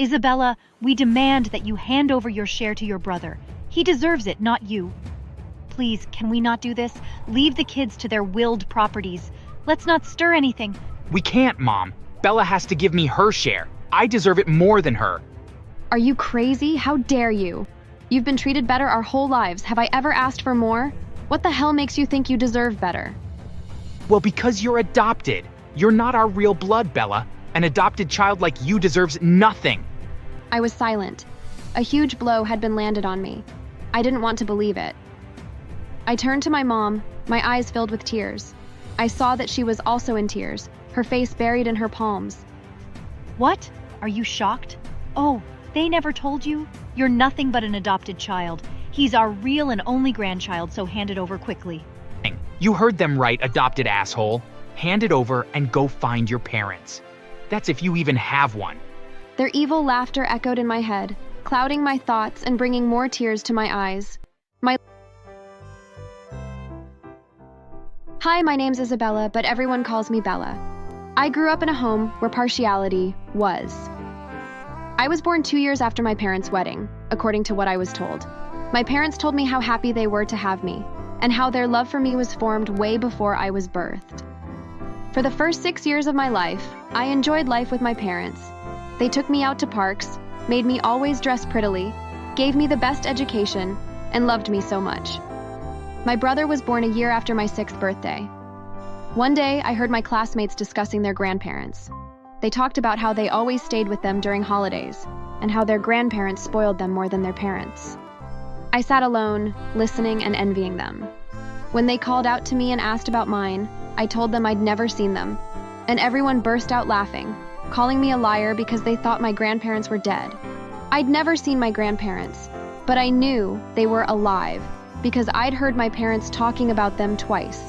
Isabella, we demand that you hand over your share to your brother. He deserves it, not you. Please, can we not do this? Leave the kids to their willed properties. Let's not stir anything. We can't, Mom. Bella has to give me her share. I deserve it more than her. Are you crazy? How dare you? You've been treated better our whole lives. Have I ever asked for more? What the hell makes you think you deserve better? Well, because you're adopted. You're not our real blood, Bella. An adopted child like you deserves nothing. I was silent. A huge blow had been landed on me. I didn't want to believe it. I turned to my mom, my eyes filled with tears. I saw that she was also in tears, her face buried in her palms. What? Are you shocked? Oh, they never told you? You're nothing but an adopted child. He's our real and only grandchild, so hand it over quickly. You heard them right, adopted asshole. Hand it over and go find your parents. That's if you even have one. Their evil laughter echoed in my head, clouding my thoughts and bringing more tears to my eyes. Hi, my name's Isabella, but everyone calls me Bella. I grew up in a home where partiality was. I was born 2 years after my parents' wedding, according to what I was told. My parents told me how happy they were to have me, and how their love for me was formed way before I was birthed. For the first 6 years of my life, I enjoyed life with my parents. They took me out to parks, made me always dress prettily, gave me the best education, and loved me so much. My brother was born a year after my 6th birthday. One day, I heard my classmates discussing their grandparents. They talked about how they always stayed with them during holidays, and how their grandparents spoiled them more than their parents. I sat alone, listening and envying them. When they called out to me and asked about mine, I told them I'd never seen them, and everyone burst out laughing, calling me a liar because they thought my grandparents were dead. I'd never seen my grandparents, but I knew they were alive because I'd heard my parents talking about them twice.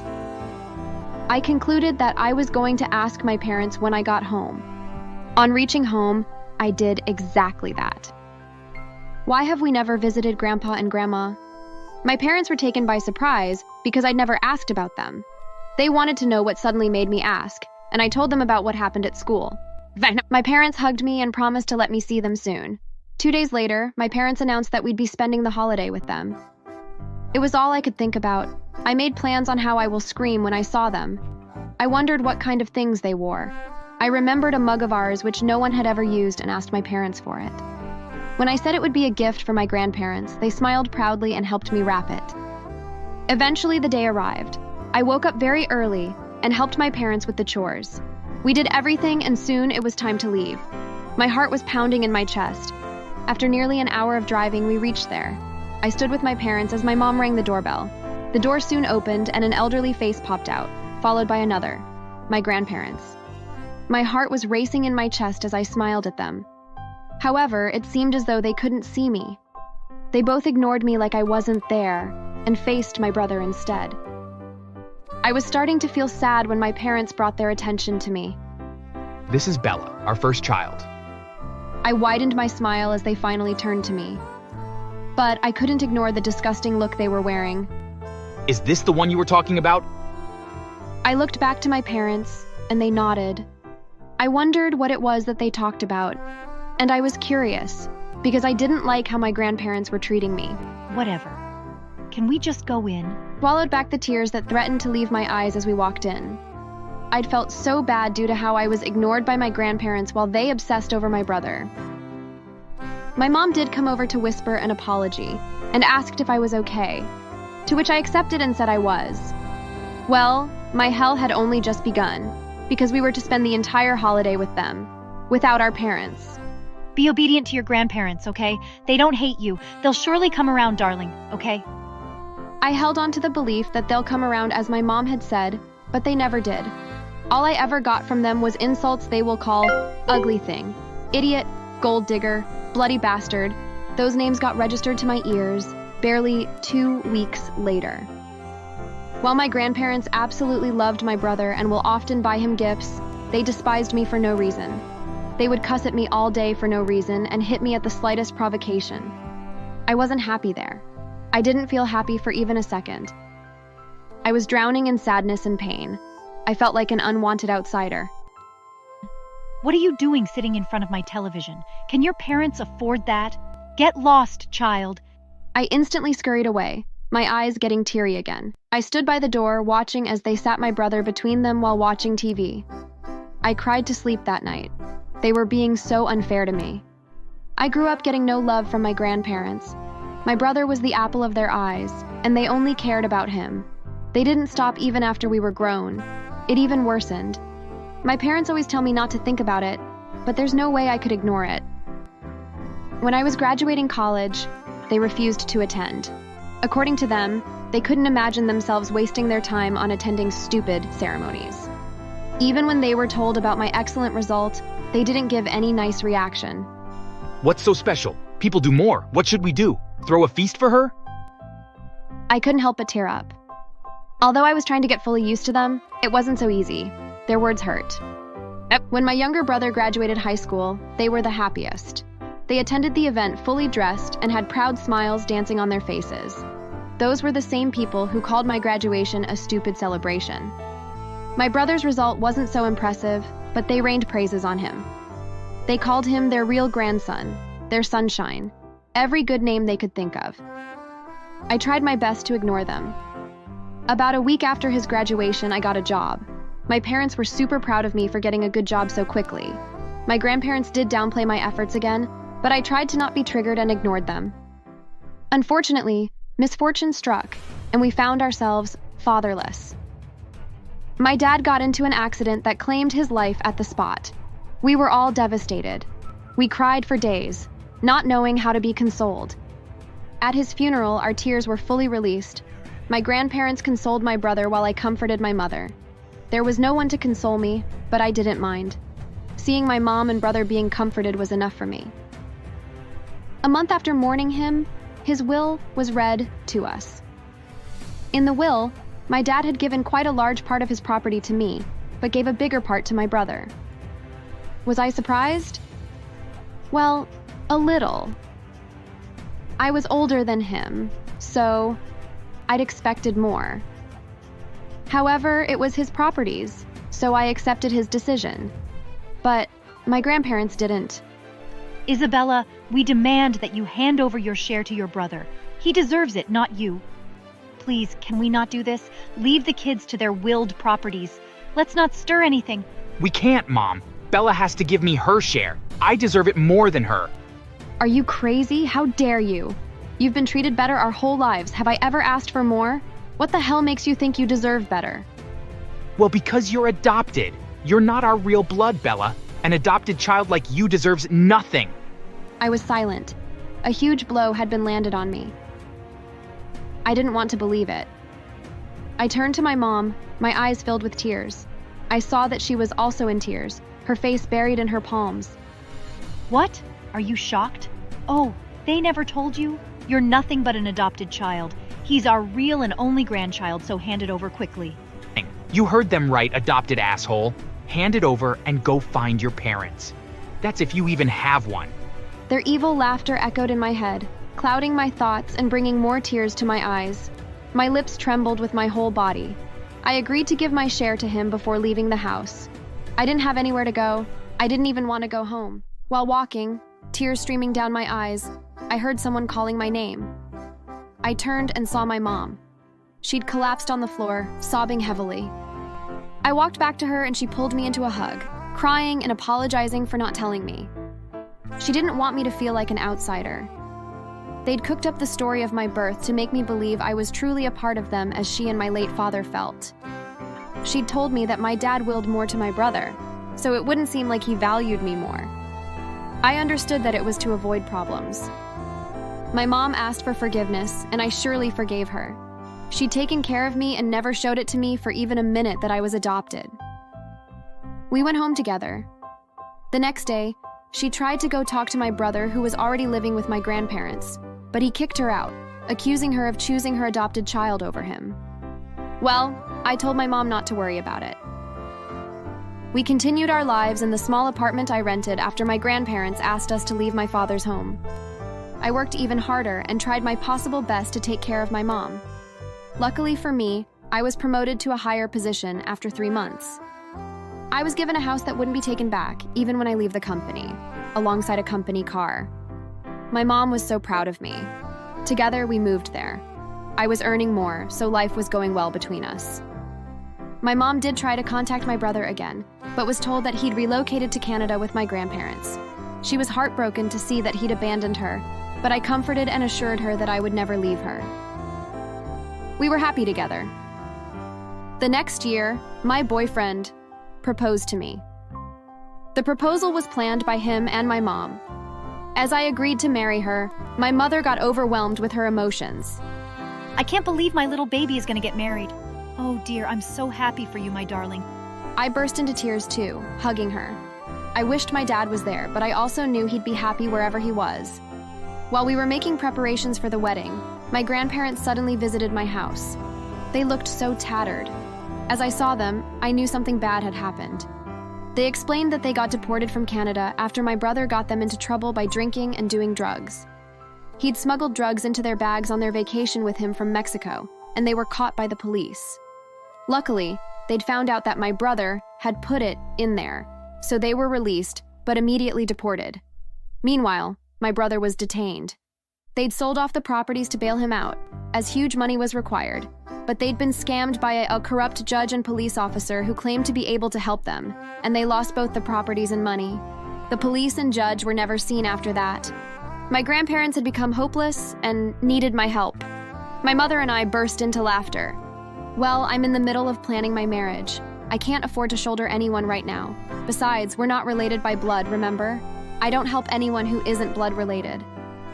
I concluded that I was going to ask my parents when I got home. On reaching home, I did exactly that. Why have we never visited Grandpa and Grandma? My parents were taken by surprise because I'd never asked about them. They wanted to know what suddenly made me ask, and I told them about what happened at school. My parents hugged me and promised to let me see them soon. 2 days later, my parents announced that we'd be spending the holiday with them. It was all I could think about. I made plans on how I will scream when I saw them. I wondered what kind of things they wore. I remembered a mug of ours which no one had ever used and asked my parents for it. When I said it would be a gift for my grandparents, they smiled proudly and helped me wrap it. Eventually, the day arrived. I woke up very early and helped my parents with the chores. We did everything and soon it was time to leave. My heart was pounding in my chest. After nearly an hour of driving, we reached there. I stood with my parents as my mom rang the doorbell. The door soon opened and an elderly face popped out, followed by another, my grandparents. My heart was racing in my chest as I smiled at them. However, it seemed as though they couldn't see me. They both ignored me like I wasn't there and faced my brother instead. I was starting to feel sad when my parents brought their attention to me. This is Bella, our first child. I widened my smile as they finally turned to me. But I couldn't ignore the disgusting look they were wearing. Is this the one you were talking about? I looked back to my parents, and they nodded. I wondered what it was that they talked about, and I was curious, because I didn't like how my grandparents were treating me. Whatever. Can we just go in? Swallowed back the tears that threatened to leave my eyes as we walked in. I'd felt so bad due to how I was ignored by my grandparents while they obsessed over my brother. My mom did come over to whisper an apology and asked if I was okay, to which I accepted and said I was. Well, my hell had only just begun, because we were to spend the entire holiday with them, without our parents. Be obedient to your grandparents, okay? They don't hate you. They'll surely come around, darling, okay? I held on to the belief that they'll come around as my mom had said, but they never did. All I ever got from them was insults they will call ugly thing, idiot, gold digger, bloody bastard. Those names got registered to my ears barely 2 weeks later. While my grandparents absolutely loved my brother and will often buy him gifts, they despised me for no reason. They would cuss at me all day for no reason and hit me at the slightest provocation. I wasn't happy there. I didn't feel happy for even a second. I was drowning in sadness and pain. I felt like an unwanted outsider. What are you doing sitting in front of my television? Can your parents afford that? Get lost, child. I instantly scurried away, my eyes getting teary again. I stood by the door, watching as they sat my brother between them while watching TV. I cried to sleep that night. They were being so unfair to me. I grew up getting no love from my grandparents. My brother was the apple of their eyes, and they only cared about him. They didn't stop even after we were grown. It even worsened. My parents always tell me not to think about it, but there's no way I could ignore it. When I was graduating college, they refused to attend. According to them, they couldn't imagine themselves wasting their time on attending stupid ceremonies. Even when they were told about my excellent result, they didn't give any nice reaction. What's so special? People do more. What should we do? Throw a feast for her? I couldn't help but tear up. Although I was trying to get fully used to them, it wasn't so easy. Their words hurt. When my younger brother graduated high school, they were the happiest. They attended the event fully dressed and had proud smiles dancing on their faces. Those were the same people who called my graduation a stupid celebration. My brother's result wasn't so impressive, but they rained praises on him. They called him their real grandson, their sunshine, every good name they could think of. I tried my best to ignore them. About a week after his graduation, I got a job. My parents were super proud of me for getting a good job so quickly. My grandparents did downplay my efforts again, but I tried to not be triggered and ignored them. Unfortunately, misfortune struck, and we found ourselves fatherless. My dad got into an accident that claimed his life at the spot. We were all devastated. We cried for days, not knowing how to be consoled. At his funeral, our tears were fully released. My grandparents consoled my brother while I comforted my mother. There was no one to console me, but I didn't mind. Seeing my mom and brother being comforted was enough for me. A month after mourning him, his will was read to us. In the will, my dad had given quite a large part of his property to me, but gave a bigger part to my brother. Was I surprised? Well, a little. I was older than him, so I'd expected more. However, it was his properties, so I accepted his decision. But my grandparents didn't. Isabella, we demand that you hand over your share to your brother. He deserves it, not you. Please, can we not do this? Leave the kids to their willed properties. Let's not stir anything. We can't, Mom. Bella has to give me her share. I deserve it more than her. Are you crazy? How dare you? You've been treated better our whole lives. Have I ever asked for more? What the hell makes you think you deserve better? Well, because you're adopted. You're not our real blood, Bella. An adopted child like you deserves nothing. I was silent. A huge blow had been landed on me. I didn't want to believe it. I turned to my mom, my eyes filled with tears. I saw that she was also in tears, her face buried in her palms. What? Are you shocked? Oh, they never told you? You're nothing but an adopted child. He's our real and only grandchild, so hand it over quickly. You heard them right, adopted asshole. Hand it over and go find your parents. That's if you even have one. Their evil laughter echoed in my head, clouding my thoughts and bringing more tears to my eyes. My lips trembled with my whole body. I agreed to give my share to him before leaving the house. I didn't have anywhere to go. I didn't even want to go home. While walking, tears streaming down my eyes, I heard someone calling my name. I turned and saw my mom. She'd collapsed on the floor, sobbing heavily. I walked back to her and she pulled me into a hug, crying and apologizing for not telling me. She didn't want me to feel like an outsider. They'd cooked up the story of my birth to make me believe I was truly a part of them as she and my late father felt. She'd told me that my dad willed more to my brother, so it wouldn't seem like he valued me more. I understood that it was to avoid problems. My mom asked for forgiveness, and I surely forgave her. She'd taken care of me and never showed it to me for even a minute that I was adopted. We went home together. The next day, she tried to go talk to my brother who was already living with my grandparents, but he kicked her out, accusing her of choosing her adopted child over him. Well, I told my mom not to worry about it. We continued our lives in the small apartment I rented after my grandparents asked us to leave my father's home. I worked even harder and tried my possible best to take care of my mom. Luckily for me, I was promoted to a higher position after 3 months. I was given a house that wouldn't be taken back, even when I leave the company, alongside a company car. My mom was so proud of me. Together, we moved there. I was earning more, so life was going well between us. My mom did try to contact my brother again, but was told that he'd relocated to Canada with my grandparents. She was heartbroken to see that he'd abandoned her, but I comforted and assured her that I would never leave her. We were happy together. The next year, my boyfriend proposed to me. The proposal was planned by him and my mom. As I agreed to marry her, my mother got overwhelmed with her emotions. I can't believe my little baby is going to get married. Oh dear, I'm so happy for you, my darling. I burst into tears too, hugging her. I wished my dad was there, but I also knew he'd be happy wherever he was. While we were making preparations for the wedding, my grandparents suddenly visited my house. They looked so tattered. As I saw them, I knew something bad had happened. They explained that they got deported from Canada after my brother got them into trouble by drinking and doing drugs. He'd smuggled drugs into their bags on their vacation with him from Mexico, and they were caught by the police. Luckily, they'd found out that my brother had put it in there, so they were released, but immediately deported. Meanwhile, my brother was detained. They'd sold off the properties to bail him out, as huge money was required, but they'd been scammed by a corrupt judge and police officer who claimed to be able to help them, and they lost both the properties and money. The police and judge were never seen after that. My grandparents had become hopeless and needed my help. My mother and I burst into laughter. Well, I'm in the middle of planning my marriage. I can't afford to shoulder anyone right now. Besides, we're not related by blood, remember? I don't help anyone who isn't blood related.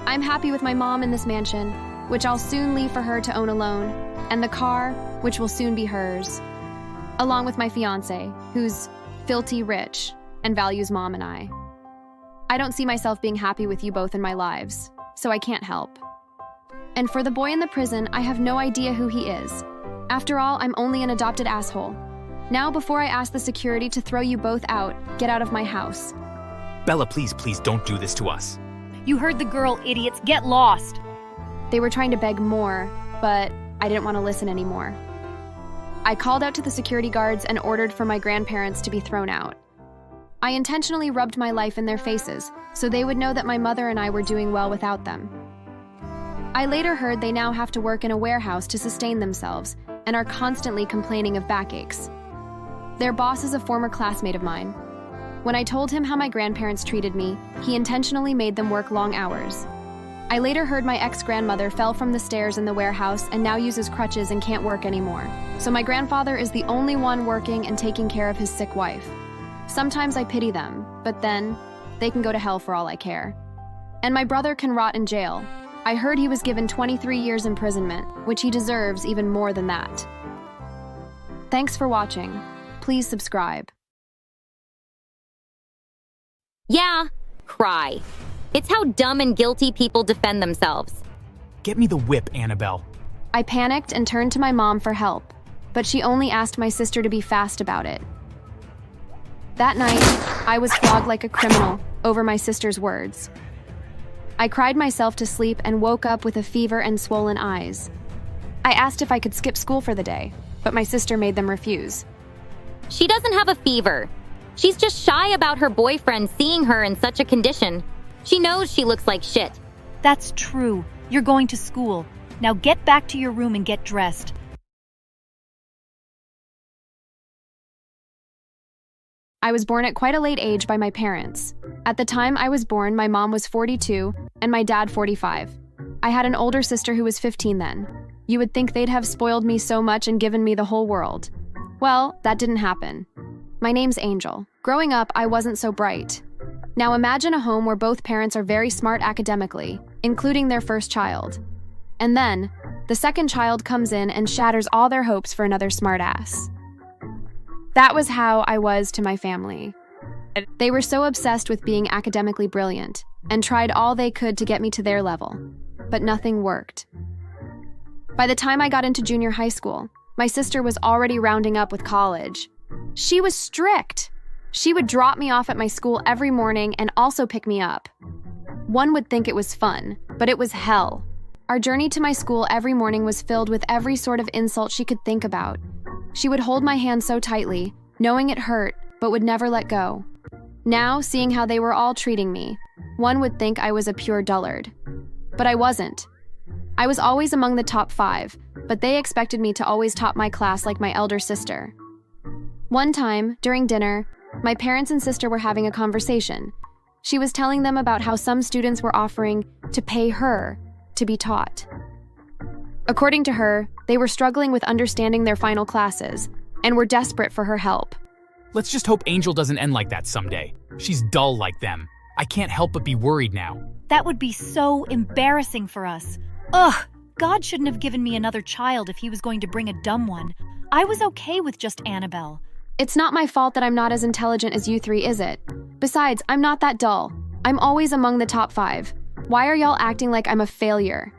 I'm happy with my mom in this mansion, which I'll soon leave for her to own alone, and the car, which will soon be hers, along with my fiancé, who's filthy rich and values Mom and I. I don't see myself being happy with you both in my lives, so I can't help. And for the boy in the prison, I have no idea who he is. After all, I'm only an adopted asshole. Now, before I ask the security to throw you both out, get out of my house. Bella, please don't do this to us. You heard the girl, idiots. Get lost. They were trying to beg more, but I didn't want to listen anymore. I called out to the security guards and ordered for my grandparents to be thrown out. I intentionally rubbed my life in their faces, so they would know that my mother and I were doing well without them. I later heard they now have to work in a warehouse to sustain themselves and are constantly complaining of backaches. Their boss is a former classmate of mine. When I told him how my grandparents treated me, he intentionally made them work long hours. I later heard my ex-grandmother fell from the stairs in the warehouse and now uses crutches and can't work anymore. So my grandfather is the only one working and taking care of his sick wife. Sometimes I pity them, but then they can go to hell for all I care. And my brother can rot in jail. I heard he was given 23 years imprisonment, which he deserves even more than that. Thanks for watching. Please subscribe. Yeah, cry. It's how dumb and guilty people defend themselves. Get me the whip, Annabelle. I panicked and turned to my mom for help, but she only asked my sister to be fast about it. That night, I was flogged like a criminal over my sister's words. I cried myself to sleep and woke up with a fever and swollen eyes. I asked if I could skip school for the day, but my sister made them refuse. She doesn't have a fever. She's just shy about her boyfriend seeing her in such a condition. She knows she looks like shit. That's true. You're going to school. Now get back to your room and get dressed. I was born at quite a late age by my parents. At the time I was born, my mom was 42 and my dad 45. I had an older sister who was 15 then. You would think they'd have spoiled me so much and given me the whole world. Well, that didn't happen. My name's Angel. Growing up, I wasn't so bright. Now imagine a home where both parents are very smart academically, including their first child. And then, the second child comes in and shatters all their hopes for another smartass. That was how I was to my family. They were so obsessed with being academically brilliant and tried all they could to get me to their level, but nothing worked. By the time I got into junior high school, my sister was already rounding up with college. She was strict. She would drop me off at my school every morning and also pick me up. One would think it was fun, but it was hell. Our journey to my school every morning was filled with every sort of insult she could think about. She would hold my hand so tightly, knowing it hurt, but would never let go. Now, seeing how they were all treating me, one would think I was a pure dullard. But I wasn't. I was always among the top 5, but they expected me to always top my class like my elder sister. One time, during dinner, my parents and sister were having a conversation. She was telling them about how some students were offering to pay her to be taught. According to her, they were struggling with understanding their final classes and were desperate for her help. Let's just hope Angel doesn't end like that someday. She's dull like them. I can't help but be worried now. That would be so embarrassing for us. Ugh, God shouldn't have given me another child if he was going to bring a dumb one. I was okay with just Annabelle. It's not my fault that I'm not as intelligent as you 3, is it? Besides, I'm not that dull. I'm always among the top 5. Why are y'all acting like I'm a failure?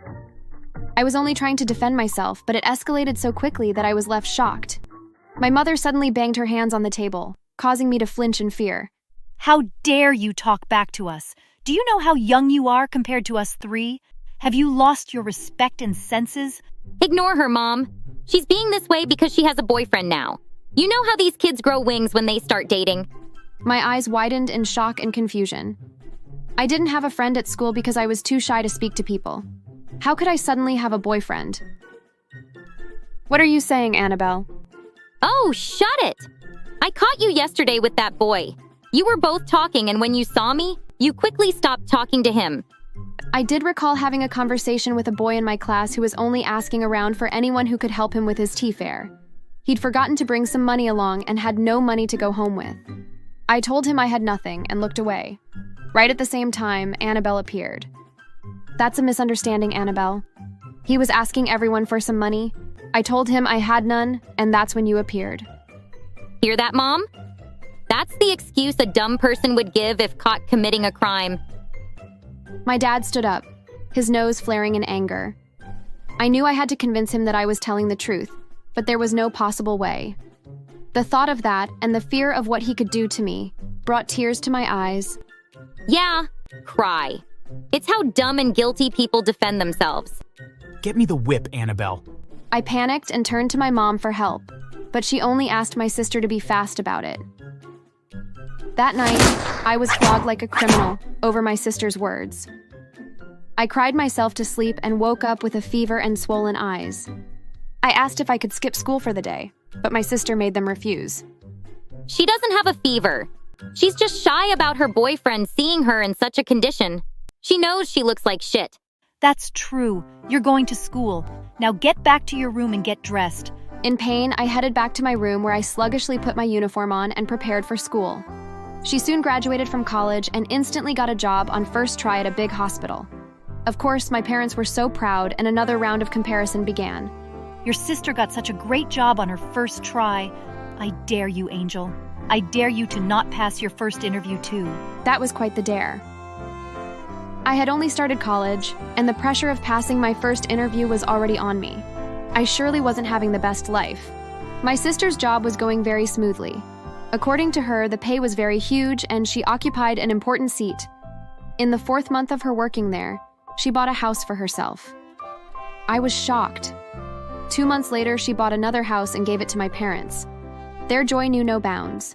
I was only trying to defend myself, but it escalated so quickly that I was left shocked. My mother suddenly banged her hands on the table, causing me to flinch in fear. How dare you talk back to us? Do you know how young you are compared to us 3? Have you lost your respect and senses? Ignore her, Mom. She's being this way because she has a boyfriend now. You know how these kids grow wings when they start dating. My eyes widened in shock and confusion. I didn't have a friend at school because I was too shy to speak to people. How could I suddenly have a boyfriend? What are you saying, Annabelle? Oh, shut it! I caught you yesterday with that boy. You were both talking, and when you saw me, you quickly stopped talking to him. I did recall having a conversation with a boy in my class who was only asking around for anyone who could help him with his tea fare. He'd forgotten to bring some money along and had no money to go home with. I told him I had nothing and looked away. Right at the same time, Annabelle appeared. That's a misunderstanding, Annabelle. He was asking everyone for some money. I told him I had none, and that's when you appeared. Hear that, Mom? That's the excuse a dumb person would give if caught committing a crime. My dad stood up, his nose flaring in anger. I knew I had to convince him that I was telling the truth, but there was no possible way. The thought of that and the fear of what he could do to me brought tears to my eyes. Yeah, cry. It's how dumb and guilty people defend themselves. Get me the whip, Annabelle. I panicked and turned to my mom for help, but she only asked my sister to be fast about it. That night, I was flogged like a criminal over my sister's words. I cried myself to sleep and woke up with a fever and swollen eyes. I asked if I could skip school for the day, but my sister made them refuse. She doesn't have a fever. She's just shy about her boyfriend seeing her in such a condition. She knows she looks like shit. That's true. You're going to school. Now get back to your room and get dressed. In pain, I headed back to my room where I sluggishly put my uniform on and prepared for school. She soon graduated from college and instantly got a job on first try at a big hospital. Of course, my parents were so proud and another round of comparison began. Your sister got such a great job on her first try. I dare you, Angel. I dare you to not pass your first interview, too. That was quite the dare. I had only started college, and the pressure of passing my first interview was already on me. I surely wasn't having the best life. My sister's job was going very smoothly. According to her, the pay was very huge, and she occupied an important seat. In the 4th month of her working there, she bought a house for herself. I was shocked. 2 months later, she bought another house and gave it to my parents. Their joy knew no bounds.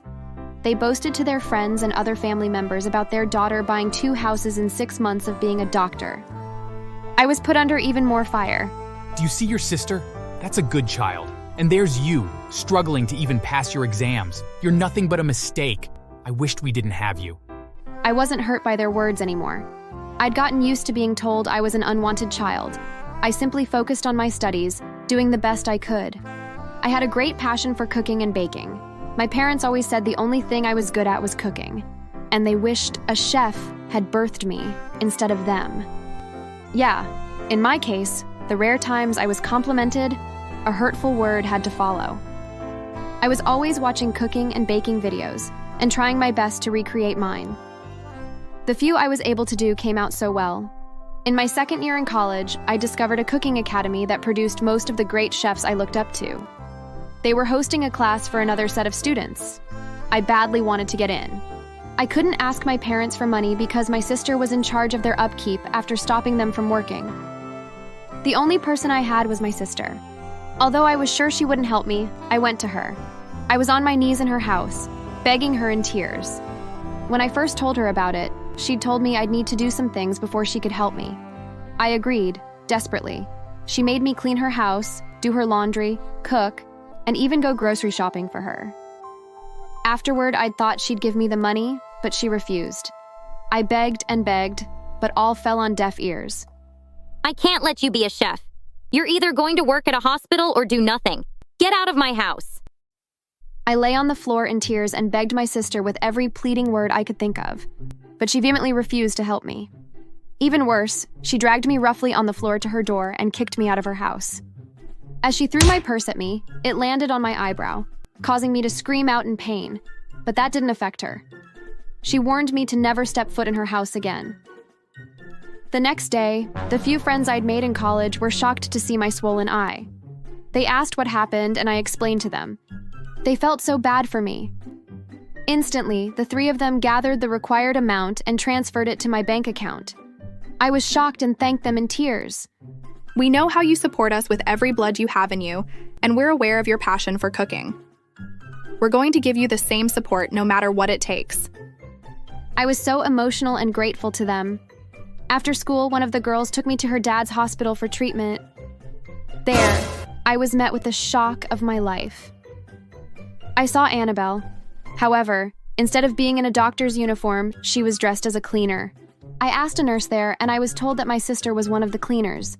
They boasted to their friends and other family members about their daughter buying 2 houses in 6 months of being a doctor. I was put under even more fire. Do you see your sister? That's a good child. And there's you, struggling to even pass your exams. You're nothing but a mistake. I wished we didn't have you. I wasn't hurt by their words anymore. I'd gotten used to being told I was an unwanted child. I simply focused on my studies, doing the best I could. I had a great passion for cooking and baking. My parents always said the only thing I was good at was cooking, and they wished a chef had birthed me instead of them. Yeah, in my case, the rare times I was complimented, a hurtful word had to follow. I was always watching cooking and baking videos and trying my best to recreate mine. The few I was able to do came out so well. In my 2nd year in college, I discovered a cooking academy that produced most of the great chefs I looked up to. They were hosting a class for another set of students. I badly wanted to get in. I couldn't ask my parents for money because my sister was in charge of their upkeep after stopping them from working. The only person I had was my sister. Although I was sure she wouldn't help me, I went to her. I was on my knees in her house, begging her in tears. When I first told her about it, she'd told me I'd need to do some things before she could help me. I agreed, desperately. She made me clean her house, do her laundry, cook, and even go grocery shopping for her. Afterward, I'd thought she'd give me the money, but she refused. I begged and begged, but all fell on deaf ears. I can't let you be a chef. You're either going to work at a hospital or do nothing. Get out of my house. I lay on the floor in tears and begged my sister with every pleading word I could think of, but she vehemently refused to help me. Even worse, she dragged me roughly on the floor to her door and kicked me out of her house. As she threw my purse at me, it landed on my eyebrow, causing me to scream out in pain, but that didn't affect her. She warned me to never step foot in her house again. The next day, the few friends I'd made in college were shocked to see my swollen eye. They asked what happened, and I explained to them. They felt so bad for me. Instantly, the three of them gathered the required amount and transferred it to my bank account. I was shocked and thanked them in tears. We know how you support us with every blood you have in you, and we're aware of your passion for cooking. We're going to give you the same support no matter what it takes. I was so emotional and grateful to them. After school, one of the girls took me to her dad's hospital for treatment. There, I was met with the shock of my life. I saw Annabelle. However, instead of being in a doctor's uniform, she was dressed as a cleaner. I asked a nurse there, and I was told that my sister was one of the cleaners.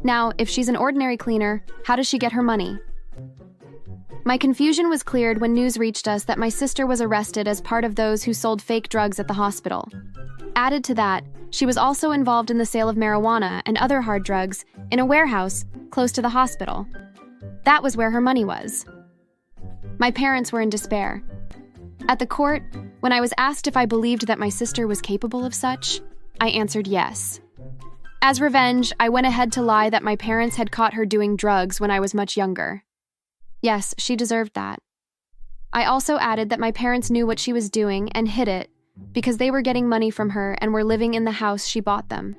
Now, if she's an ordinary cleaner, how does she get her money? My confusion was cleared when news reached us that my sister was arrested as part of those who sold fake drugs at the hospital. Added to that, she was also involved in the sale of marijuana and other hard drugs in a warehouse close to the hospital. That was where her money was. My parents were in despair. At the court, when I was asked if I believed that my sister was capable of such, I answered yes. As revenge, I went ahead to lie that my parents had caught her doing drugs when I was much younger. Yes, she deserved that. I also added that my parents knew what she was doing and hid it because they were getting money from her and were living in the house she bought them.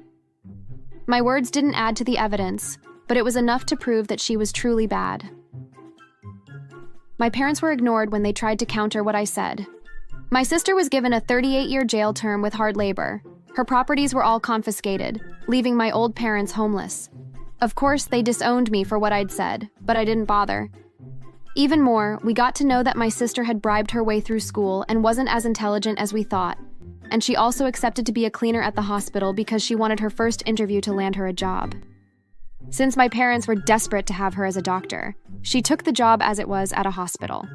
My words didn't add to the evidence, but it was enough to prove that she was truly bad. My parents were ignored when they tried to counter what I said. My sister was given a 38-year jail term with hard labor. Her properties were all confiscated, leaving my old parents homeless. Of course, they disowned me for what I'd said, but I didn't bother. Even more, we got to know that my sister had bribed her way through school and wasn't as intelligent as we thought, and she also accepted to be a cleaner at the hospital because she wanted her first interview to land her a job. Since my parents were desperate to have her as a doctor, she took the job as it was at a hospital.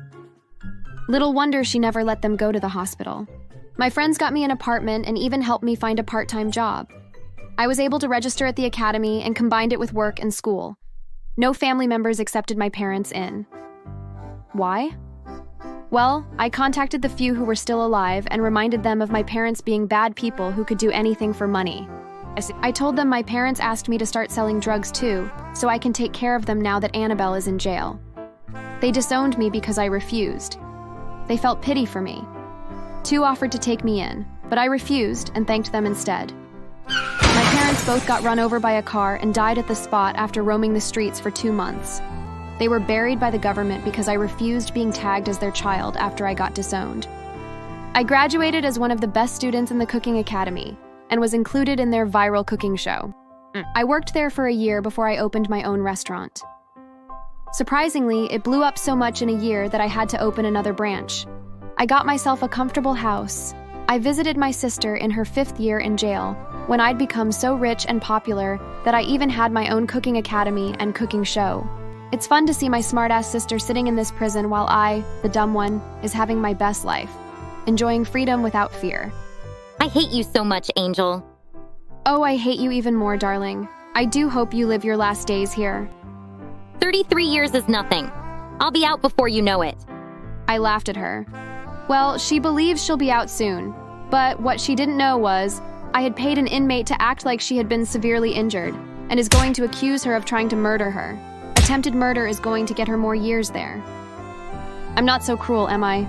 Little wonder she never let them go to the hospital. My friends got me an apartment and even helped me find a part-time job. I was able to register at the academy and combined it with work and school. No family members accepted my parents in. Why? Well, I contacted the few who were still alive and reminded them of my parents being bad people who could do anything for money. I told them my parents asked me to start selling drugs too, so I can take care of them now that Annabelle is in jail. They disowned me because I refused. They felt pity for me. Two offered to take me in, but I refused and thanked them instead. My parents both got run over by a car and died at the spot after roaming the streets for 2 months. They were buried by the government because I refused being tagged as their child after I got disowned. I graduated as one of the best students in the cooking academy and was included in their viral cooking show. I worked there for a year before I opened my own restaurant. Surprisingly, it blew up so much in a year that I had to open another branch. I got myself a comfortable house. I visited my sister in her 5th year in jail when I'd become so rich and popular that I even had my own cooking academy and cooking show. It's fun to see my smartass sister sitting in this prison while I, the dumb one, is having my best life, enjoying freedom without fear. I hate you so much, Angel. Oh, I hate you even more, darling. I do hope you live your last days here. 33 years is nothing. I'll be out before you know it. I laughed at her. Well, she believes she'll be out soon, but what she didn't know was I had paid an inmate to act like she had been severely injured and is going to accuse her of trying to murder her. Attempted murder is going to get her more years there. I'm not so cruel, am I?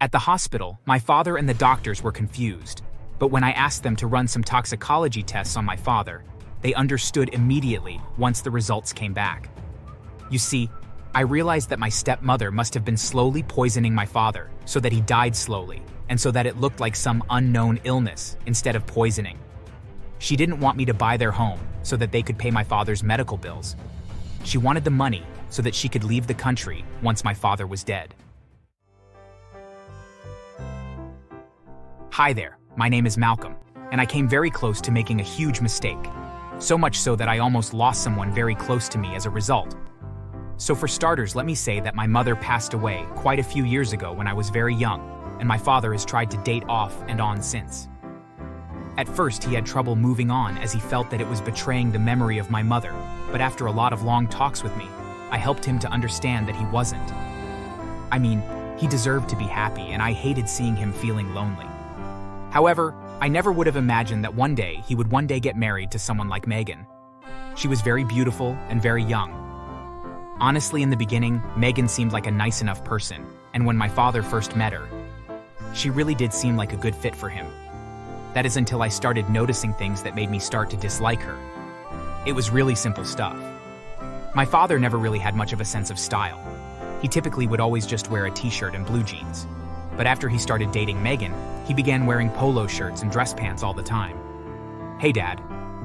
At the hospital, my father and the doctors were confused. But when I asked them to run some toxicology tests on my father, they understood immediately once the results came back. You see, I realized that my stepmother must have been slowly poisoning my father so that he died slowly, and so that it looked like some unknown illness instead of poisoning. She didn't want me to buy their home so that they could pay my father's medical bills. She wanted the money so that she could leave the country once my father was dead. Hi there, my name is Malcolm, and I came very close to making a huge mistake. So much so that I almost lost someone very close to me as a result. So for starters, let me say that my mother passed away quite a few years ago when I was very young, and my father has tried to date off and on since. At first, he had trouble moving on as he felt that it was betraying the memory of my mother, but after a lot of long talks with me, I helped him to understand that he wasn't. I mean, he deserved to be happy, and I hated seeing him feeling lonely. However, I never would have imagined that one day he would one day get married to someone like Megan. She was very beautiful and very young. Honestly, in the beginning, Megan seemed like a nice enough person, and when my father first met her, she really did seem like a good fit for him. That is until I started noticing things that made me start to dislike her. It was really simple stuff. My father never really had much of a sense of style. He typically would always just wear a t-shirt and blue jeans. But after he started dating Megan, he began wearing polo shirts and dress pants all the time. Hey Dad,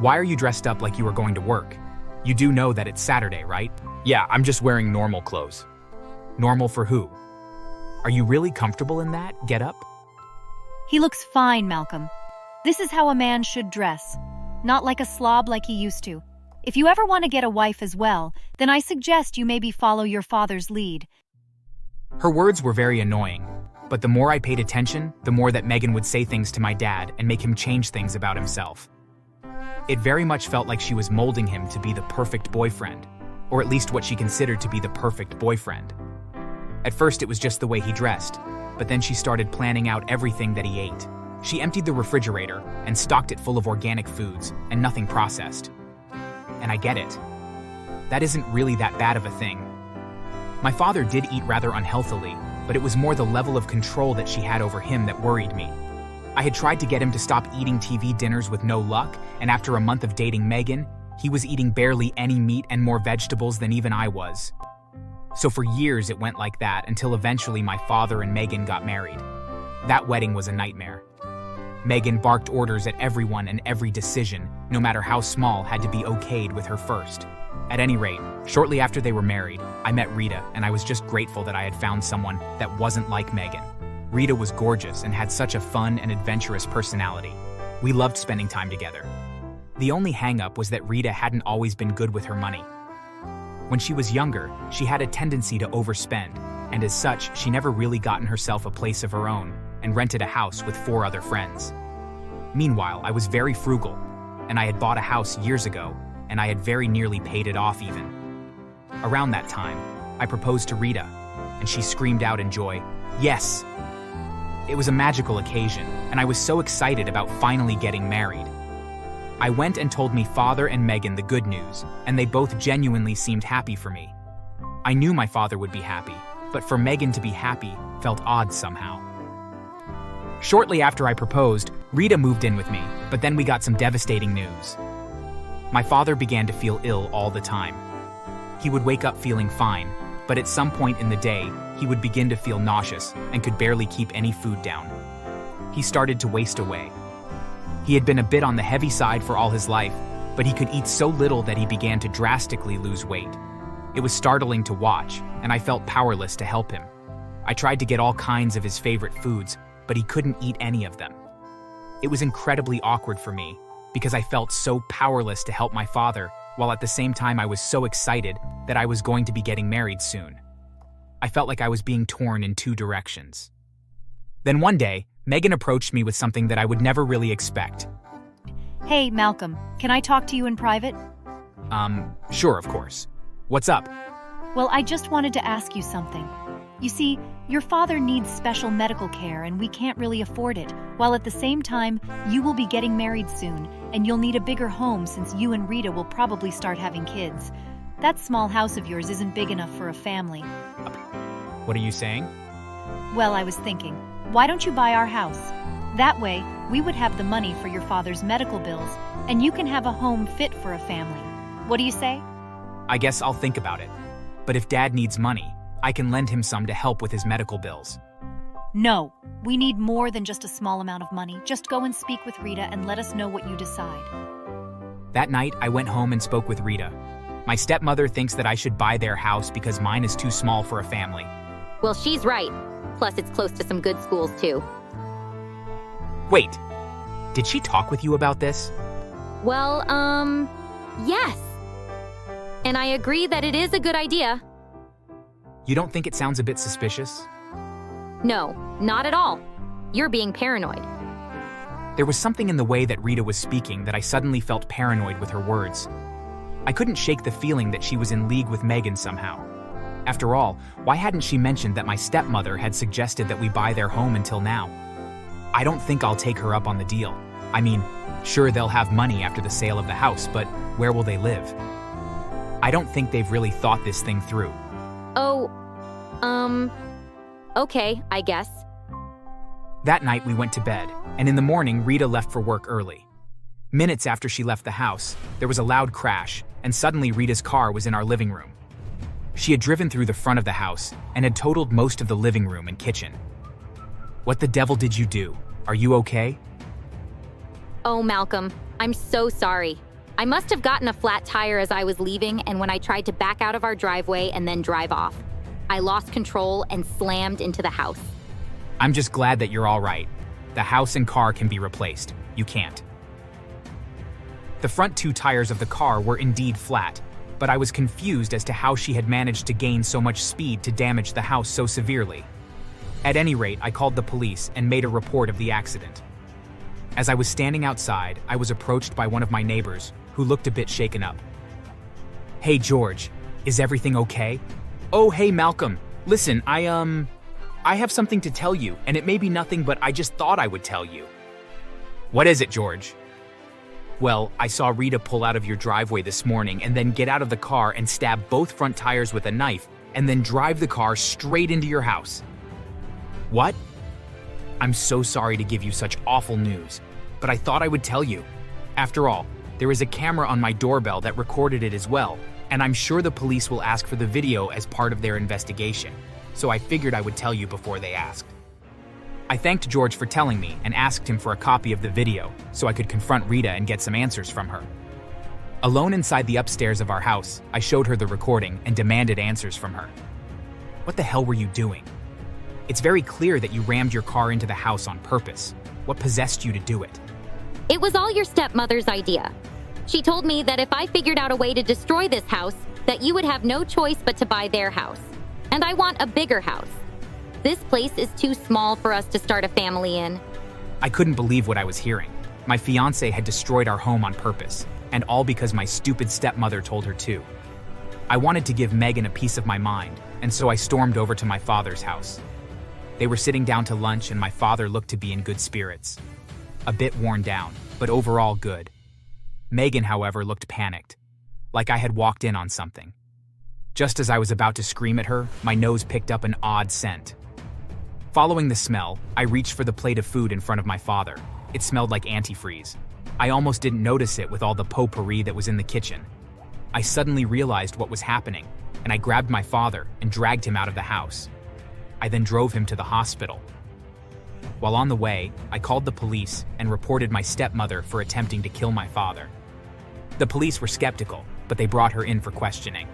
why are you dressed up like you were going to work? You do know that it's Saturday, right? Yeah, I'm just wearing normal clothes. Normal for who? Are you really comfortable in that getup? He looks fine, Malcolm. This is how a man should dress, not like a slob like he used to. If you ever want to get a wife as well, then I suggest you maybe follow your father's lead. Her words were very annoying, but the more I paid attention, the more that Megan would say things to my dad and make him change things about himself. It very much felt like she was molding him to be the perfect boyfriend, or at least what she considered to be the perfect boyfriend. At first it was just the way he dressed, but then she started planning out everything that he ate. She emptied the refrigerator and stocked it full of organic foods and nothing processed. And I get it. That isn't really that bad of a thing. My father did eat rather unhealthily, but it was more the level of control that she had over him that worried me. I had tried to get him to stop eating TV dinners with no luck, and after a month of dating Megan, he was eating barely any meat and more vegetables than even I was. So for years it went like that until eventually my father and Megan got married. That wedding was a nightmare. Megan barked orders at everyone, and every decision, no matter how small, had to be okayed with her first. At any rate, shortly after they were married, I met Rita, and I was just grateful that I had found someone that wasn't like Megan. Rita was gorgeous and had such a fun and adventurous personality. We loved spending time together. The only hang-up was that Rita hadn't always been good with her money. When she was younger, she had a tendency to overspend, and as such, she never really gotten herself a place of her own and rented a house with 4 other friends. Meanwhile, I was very frugal, and I had bought a house years ago, and I had very nearly paid it off even. Around that time, I proposed to Rita, and she screamed out in joy, "Yes!" It was a magical occasion, and I was so excited about finally getting married. I went and told my father and Megan the good news, and they both genuinely seemed happy for me. I knew my father would be happy, but for Megan to be happy felt odd somehow. Shortly after I proposed, Rita moved in with me, but then we got some devastating news. My father began to feel ill all the time. He would wake up feeling fine, but at some point in the day, he would begin to feel nauseous and could barely keep any food down. He started to waste away. He had been a bit on the heavy side for all his life, but he could eat so little that he began to drastically lose weight. It was startling to watch, and I felt powerless to help him. I tried to get all kinds of his favorite foods, but he couldn't eat any of them. It was incredibly awkward for me, because I felt so powerless to help my father, while at the same time I was so excited that I was going to be getting married soon. I felt like I was being torn in 2 directions. Then one day, Megan approached me with something that I would never really expect. Hey, Malcolm, can I talk to you in private? Sure, of course. What's up? Well, I just wanted to ask you something. You see, your father needs special medical care and we can't really afford it, while at the same time, you will be getting married soon, and you'll need a bigger home since you and Rita will probably start having kids. That small house of yours isn't big enough for a family. What are you saying? Well, I was thinking, why don't you buy our house? That way, we would have the money for your father's medical bills, and you can have a home fit for a family. What do you say? I guess I'll think about it. But if Dad needs money, I can lend him some to help with his medical bills. No, we need more than just a small amount of money. Just go and speak with Rita and let us know what you decide. That night, I went home and spoke with Rita. My stepmother thinks that I should buy their house because mine is too small for a family. Well, she's right. Plus, it's close to some good schools, too. Wait, did she talk with you about this? Well, yes. And I agree that it is a good idea. You don't think it sounds a bit suspicious? No, not at all. You're being paranoid. There was something in the way that Rita was speaking that I suddenly felt paranoid with her words. I couldn't shake the feeling that she was in league with Megan somehow. After all, why hadn't she mentioned that my stepmother had suggested that we buy their home until now? I don't think I'll take her up on the deal. I mean, sure, they'll have money after the sale of the house, but where will they live? I don't think they've really thought this thing through. Oh, okay, I guess. That night we went to bed, and in the morning Rita left for work early. Minutes after she left the house, there was a loud crash, and suddenly Rita's car was in our living room. She had driven through the front of the house and had totaled most of the living room and kitchen. What the devil did you do? Are you okay? Oh, Malcolm, I'm so sorry. I must have gotten a flat tire as I was leaving, and when I tried to back out of our driveway and then drive off, I lost control and slammed into the house. I'm just glad that you're all right. The house and car can be replaced. You can't. The front two tires of the car were indeed flat, but I was confused as to how she had managed to gain so much speed to damage the house so severely. At any rate, I called the police and made a report of the accident. As I was standing outside, I was approached by one of my neighbors, who looked a bit shaken up. Hey, George, is everything okay? Oh, hey, Malcolm. Listen, I have something to tell you, and it may be nothing, but I just thought I would tell you. What is it, George? Well, I saw Rita pull out of your driveway this morning and then get out of the car and stab both front tires with a knife and then drive the car straight into your house. What? I'm so sorry to give you such awful news, but I thought I would tell you. After all, there is a camera on my doorbell that recorded it as well, and I'm sure the police will ask for the video as part of their investigation, so I figured I would tell you before they asked. I thanked George for telling me and asked him for a copy of the video so I could confront Rita and get some answers from her. Alone inside the upstairs of our house, I showed her the recording and demanded answers from her. What the hell were you doing? It's very clear that you rammed your car into the house on purpose. What possessed you to do it? It was all your stepmother's idea. She told me that if I figured out a way to destroy this house, that you would have no choice but to buy their house. And I want a bigger house. This place is too small for us to start a family in. I couldn't believe what I was hearing. My fiancé had destroyed our home on purpose, and all because my stupid stepmother told her to. I wanted to give Megan a piece of my mind, and so I stormed over to my father's house. They were sitting down to lunch, and my father looked to be in good spirits. A bit worn down, but overall good. Megan, however, looked panicked, like I had walked in on something. Just as I was about to scream at her, my nose picked up an odd scent. Following the smell, I reached for the plate of food in front of my father. It smelled like antifreeze. I almost didn't notice it with all the potpourri that was in the kitchen. I suddenly realized what was happening, and I grabbed my father and dragged him out of the house. I then drove him to the hospital. While on the way, I called the police and reported my stepmother for attempting to kill my father. The police were skeptical, but they brought her in for questioning.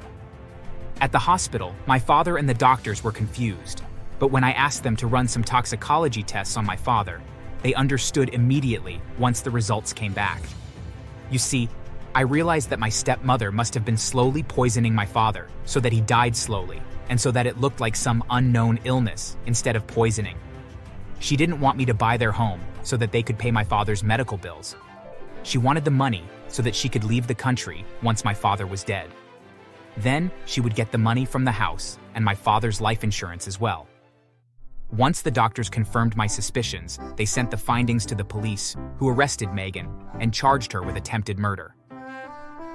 At the hospital, my father and the doctors were confused, but when I asked them to run some toxicology tests on my father, they understood immediately once the results came back. You see, I realized that my stepmother must have been slowly poisoning my father so that he died slowly, and so that it looked like some unknown illness instead of poisoning. She didn't want me to buy their home so that they could pay my father's medical bills. She wanted the money so that she could leave the country once my father was dead. Then she would get the money from the house and my father's life insurance as well. Once the doctors confirmed my suspicions, they sent the findings to the police, who arrested Megan and charged her with attempted murder.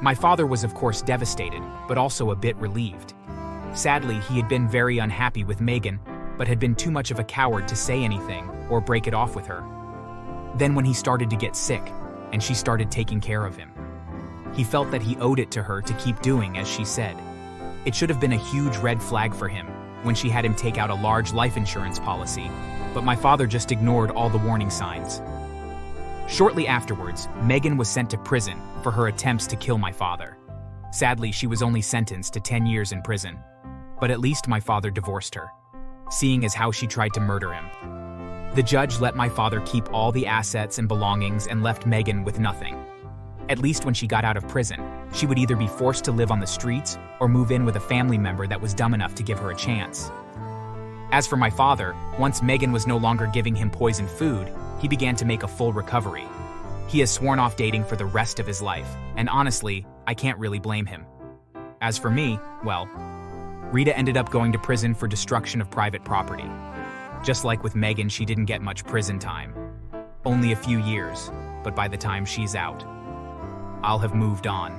My father was of course devastated, but also a bit relieved. Sadly, he had been very unhappy with Megan, but had been too much of a coward to say anything or break it off with her. Then when he started to get sick, and she started taking care of him, he felt that he owed it to her to keep doing as she said. It should have been a huge red flag for him when she had him take out a large life insurance policy, but my father just ignored all the warning signs. Shortly afterwards, Megan was sent to prison for her attempts to kill my father. Sadly, she was only sentenced to 10 years in prison, but at least my father divorced her, seeing as how she tried to murder him. The judge let my father keep all the assets and belongings and left Megan with nothing. At least when she got out of prison, she would either be forced to live on the streets or move in with a family member that was dumb enough to give her a chance. As for my father, once Megan was no longer giving him poisoned food, he began to make a full recovery. He has sworn off dating for the rest of his life, and honestly, I can't really blame him. As for me, well, Rita ended up going to prison for destruction of private property. Just like with Megan, she didn't get much prison time. Only a few years, but by the time she's out, I'll have moved on.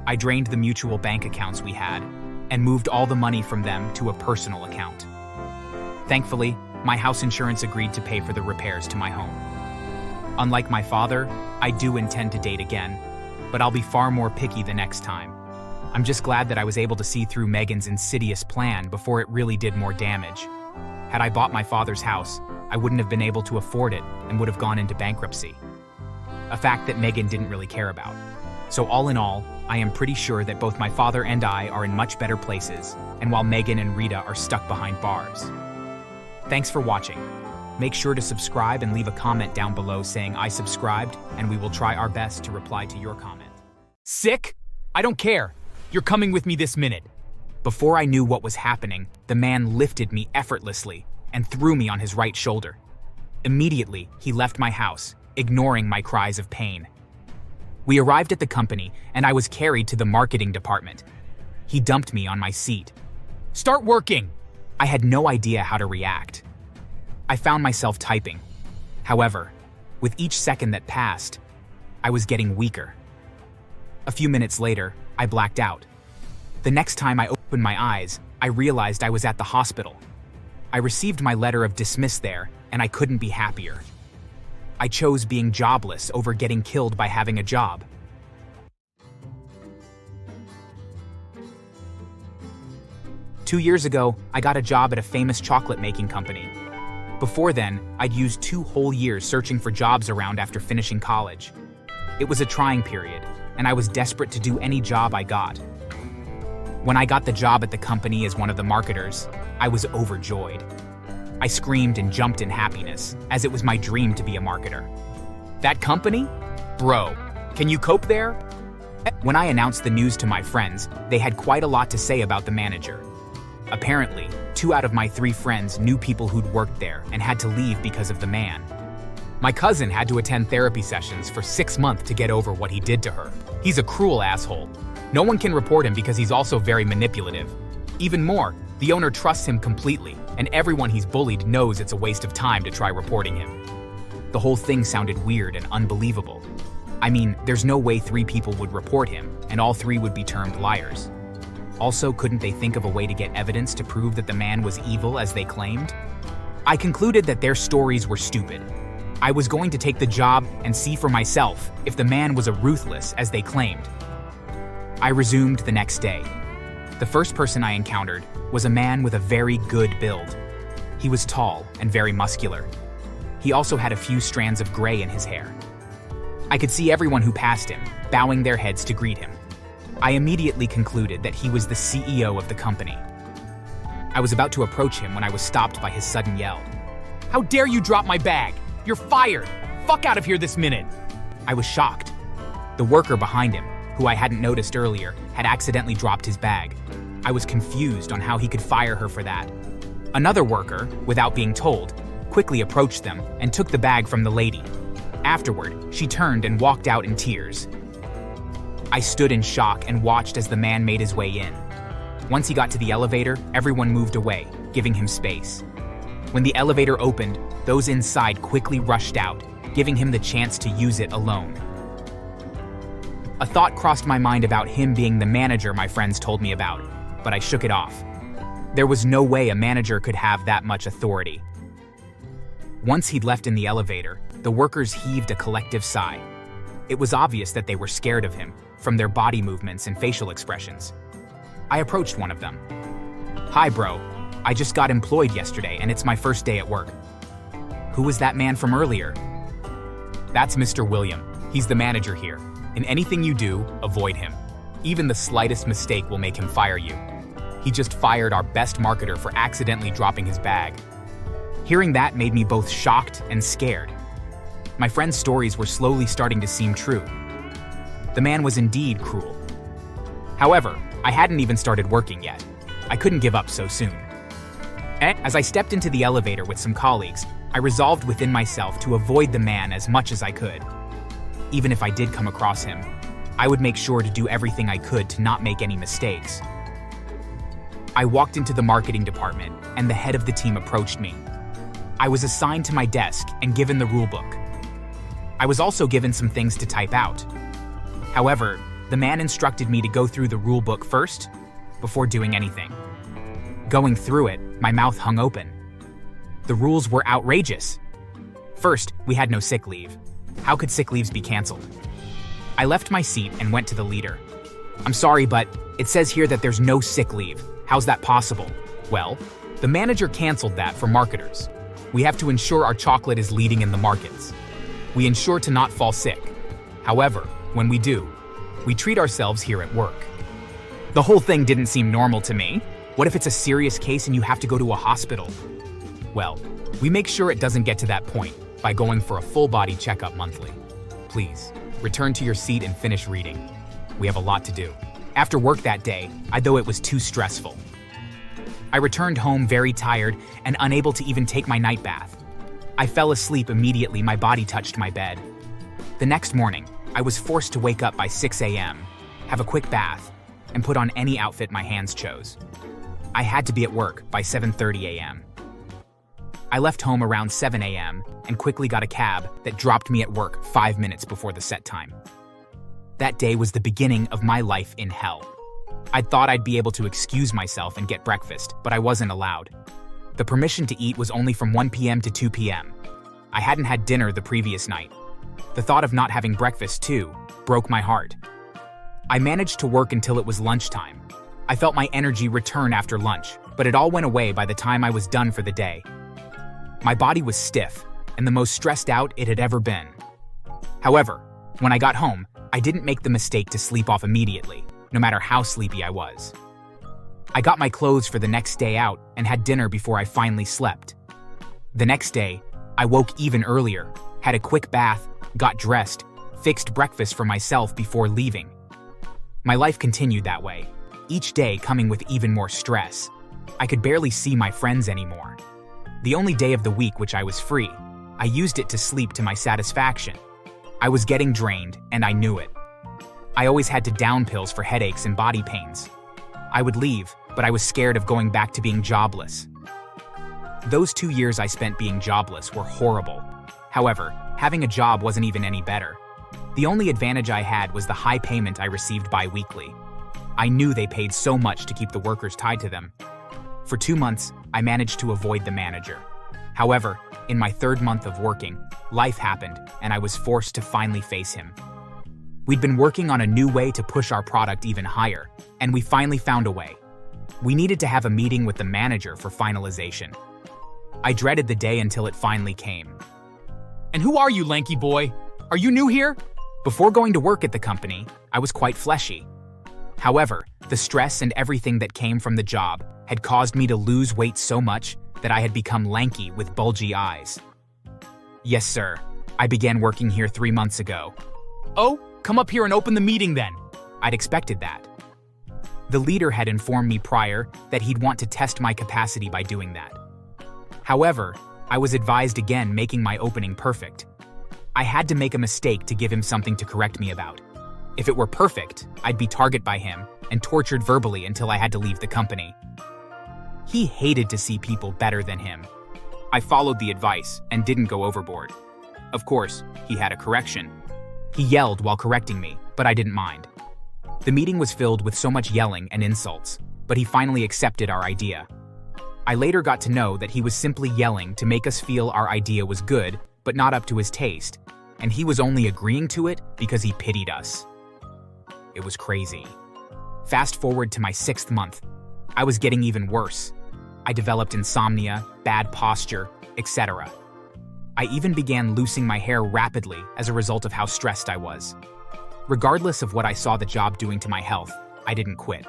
I drained the mutual bank accounts we had and moved all the money from them to a personal account. Thankfully, my house insurance agreed to pay for the repairs to my home. Unlike my father, I do intend to date again, but I'll be far more picky the next time. I'm just glad that I was able to see through Megan's insidious plan before it really did more damage. Had I bought my father's house, I wouldn't have been able to afford it and would have gone into bankruptcy. A fact that Megan didn't really care about. So all in all, I am pretty sure that both my father and I are in much better places, and while Megan and Rita are stuck behind bars. Thanks for watching. Make sure to subscribe and leave a comment down below saying I subscribed, and we will try our best to reply to your comment. Sick? I don't care. You're coming with me this minute. Before I knew what was happening, the man lifted me effortlessly and threw me on his right shoulder. Immediately, he left my house, ignoring my cries of pain. We arrived at the company, and I was carried to the marketing department. He dumped me on my seat. Start working! I had no idea how to react. I found myself typing. However, with each second that passed, I was getting weaker. A few minutes later, I blacked out. The next time I opened my eyes, I realized I was at the hospital. I received my letter of dismiss there, and I couldn't be happier. I chose being jobless over getting killed by having a job. Two years ago, I got a job at a famous chocolate-making company. Before then, I'd used 2 whole years searching for jobs around after finishing college. It was a trying period, and I was desperate to do any job I got. When I got the job at the company as one of the marketers, I was overjoyed. I screamed and jumped in happiness, as it was my dream to be a marketer. That company? Bro, can you cope there? When I announced the news to my friends, they had quite a lot to say about the manager. Apparently, 2 out of my 3 friends knew people who'd worked there and had to leave because of the man. My cousin had to attend therapy sessions for 6 months to get over what he did to her. He's a cruel asshole. No one can report him because he's also very manipulative. Even more, the owner trusts him completely, and everyone he's bullied knows it's a waste of time to try reporting him. The whole thing sounded weird and unbelievable. I mean, there's no way 3 people would report him, and all 3 would be termed liars. Also, couldn't they think of a way to get evidence to prove that the man was evil as they claimed? I concluded that their stories were stupid. I was going to take the job and see for myself if the man was a ruthless as they claimed. I resumed the next day. The first person I encountered was a man with a very good build. He was tall and very muscular. He also had a few strands of gray in his hair. I could see everyone who passed him, bowing their heads to greet him. I immediately concluded that he was the CEO of the company. I was about to approach him when I was stopped by his sudden yell. "How dare you drop my bag? You're fired! Fuck out of here this minute!" I was shocked. The worker behind him, who I hadn't noticed earlier, had accidentally dropped his bag. I was confused on how he could fire her for that. Another worker, without being told, quickly approached them and took the bag from the lady. Afterward, she turned and walked out in tears. I stood in shock and watched as the man made his way in. Once he got to the elevator, everyone moved away, giving him space. When the elevator opened, those inside quickly rushed out, giving him the chance to use it alone. A thought crossed my mind about him being the manager my friends told me about, but I shook it off. There was no way a manager could have that much authority. Once he'd left in the elevator, the workers heaved a collective sigh. It was obvious that they were scared of him, from their body movements and facial expressions. I approached one of them. "Hi, bro. I just got employed yesterday and it's my first day at work." "Who was that man from earlier?" "That's Mr. William. He's the manager here. In anything you do, avoid him. Even the slightest mistake will make him fire you. He just fired our best marketer for accidentally dropping his bag." Hearing that made me both shocked and scared. My friend's stories were slowly starting to seem true. The man was indeed cruel. However, I hadn't even started working yet. I couldn't give up so soon. As I stepped into the elevator with some colleagues, I resolved within myself to avoid the man as much as I could. Even if I did come across him, I would make sure to do everything I could to not make any mistakes. I walked into the marketing department, and the head of the team approached me. I was assigned to my desk and given the rulebook. I was also given some things to type out. However, the man instructed me to go through the rulebook first, before doing anything. Going through it, my mouth hung open. The rules were outrageous. First, we had no sick leave. How could sick leaves be canceled? I left my seat and went to the leader. "I'm sorry, but it says here that there's no sick leave. How's that possible?" "Well, the manager canceled that for marketers. We have to ensure our chocolate is leading in the markets. We ensure to not fall sick. However, when we do, we treat ourselves here at work." The whole thing didn't seem normal to me. What if it's a serious case and you have to go to a hospital? Well, we make sure it doesn't get to that point by going for a full-body checkup monthly. Please, return to your seat and finish reading. We have a lot to do. After work that day, though it was too stressful. I returned home very tired and unable to even take my night bath. I fell asleep immediately my body touched my bed. The next morning, I was forced to wake up by 6 a.m., have a quick bath, and put on any outfit my hands chose. I had to be at work by 7:30 a.m. I left home around 7 a.m. and quickly got a cab that dropped me at work 5 minutes before the set time. That day was the beginning of my life in hell. I thought I'd be able to excuse myself and get breakfast, but I wasn't allowed. The permission to eat was only from 1 p.m. to 2 p.m. I hadn't had dinner the previous night. The thought of not having breakfast, too, broke my heart. I managed to work until it was lunchtime. I felt my energy return after lunch, but it all went away by the time I was done for the day. My body was stiff, and the most stressed out it had ever been. However, when I got home, I didn't make the mistake to sleep off immediately, no matter how sleepy I was. I got my clothes for the next day out and had dinner before I finally slept. The next day, I woke even earlier, had a quick bath, got dressed, fixed breakfast for myself before leaving. My life continued that way, each day coming with even more stress. I could barely see my friends anymore. The only day of the week which I was free, I used it to sleep to my satisfaction. I was getting drained, and I knew it. I always had to down pills for headaches and body pains. I would leave, but I was scared of going back to being jobless. Those 2 years I spent being jobless were horrible. However, having a job wasn't even any better. The only advantage I had was the high payment I received bi-weekly. I knew they paid so much to keep the workers tied to them. For 2 months, I managed to avoid the manager. However, in my 3rd month of working, life happened, and I was forced to finally face him. We'd been working on a new way to push our product even higher, and we finally found a way. We needed to have a meeting with the manager for finalization. I dreaded the day until it finally came. "And who are you, lanky boy? Are you new here?" Before going to work at the company, I was quite fleshy. However, the stress and everything that came from the job had caused me to lose weight so much that I had become lanky with bulgy eyes. "Yes, sir. I began working here 3 months ago." "Oh, come up here and open the meeting then." I'd expected that. The leader had informed me prior that he'd want to test my capacity by doing that. However, I was advised again making my opening perfect. I had to make a mistake to give him something to correct me about. If it were perfect, I'd be targeted by him and tortured verbally until I had to leave the company. He hated to see people better than him. I followed the advice and didn't go overboard. Of course, he had a correction. He yelled while correcting me, but I didn't mind. The meeting was filled with so much yelling and insults, but he finally accepted our idea. I later got to know that he was simply yelling to make us feel our idea was good, but not up to his taste, and he was only agreeing to it because he pitied us. It was crazy. Fast forward to my 6th month. I was getting even worse. I developed insomnia, bad posture, etc. I even began losing my hair rapidly as a result of how stressed I was. Regardless of what I saw the job doing to my health, I didn't quit.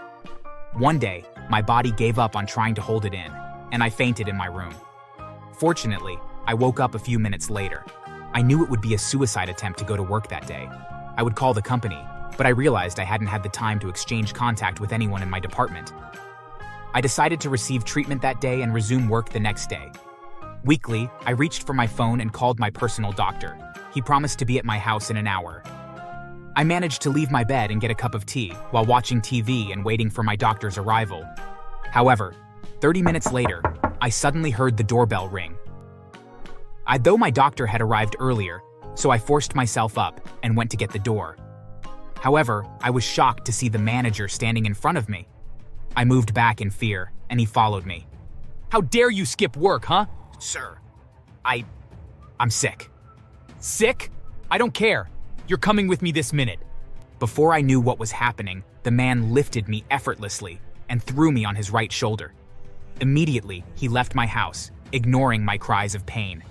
One day, my body gave up on trying to hold it in, and I fainted in my room. Fortunately, I woke up a few minutes later. I knew it would be a suicide attempt to go to work that day. I would call the company, but I realized I hadn't had the time to exchange contact with anyone in my department. I decided to receive treatment that day and resume work the next day. Weekly, I reached for my phone and called my personal doctor. He promised to be at my house in an hour. I managed to leave my bed and get a cup of tea while watching TV and waiting for my doctor's arrival. However, 30 minutes later, I suddenly heard the doorbell ring. Though my doctor had arrived earlier, so I forced myself up and went to get the door. However, I was shocked to see the manager standing in front of me. I moved back in fear, and he followed me. How dare you skip work, huh? Sir, I'm sick. Sick? I don't care. You're coming with me this minute. Before I knew what was happening, the man lifted me effortlessly and threw me on his right shoulder. Immediately, he left my house, ignoring my cries of pain.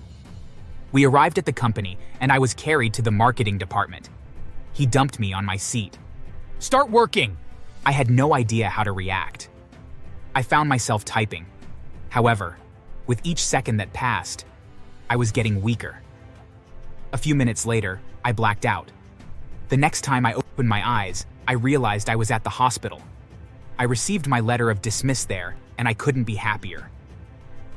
We arrived at the company, and I was carried to the marketing department. He dumped me on my seat. Start working! I had no idea how to react. I found myself typing. However, with each second that passed, I was getting weaker. A few minutes later, I blacked out. The next time I opened my eyes, I realized I was at the hospital. I received my letter of dismiss there, and I couldn't be happier.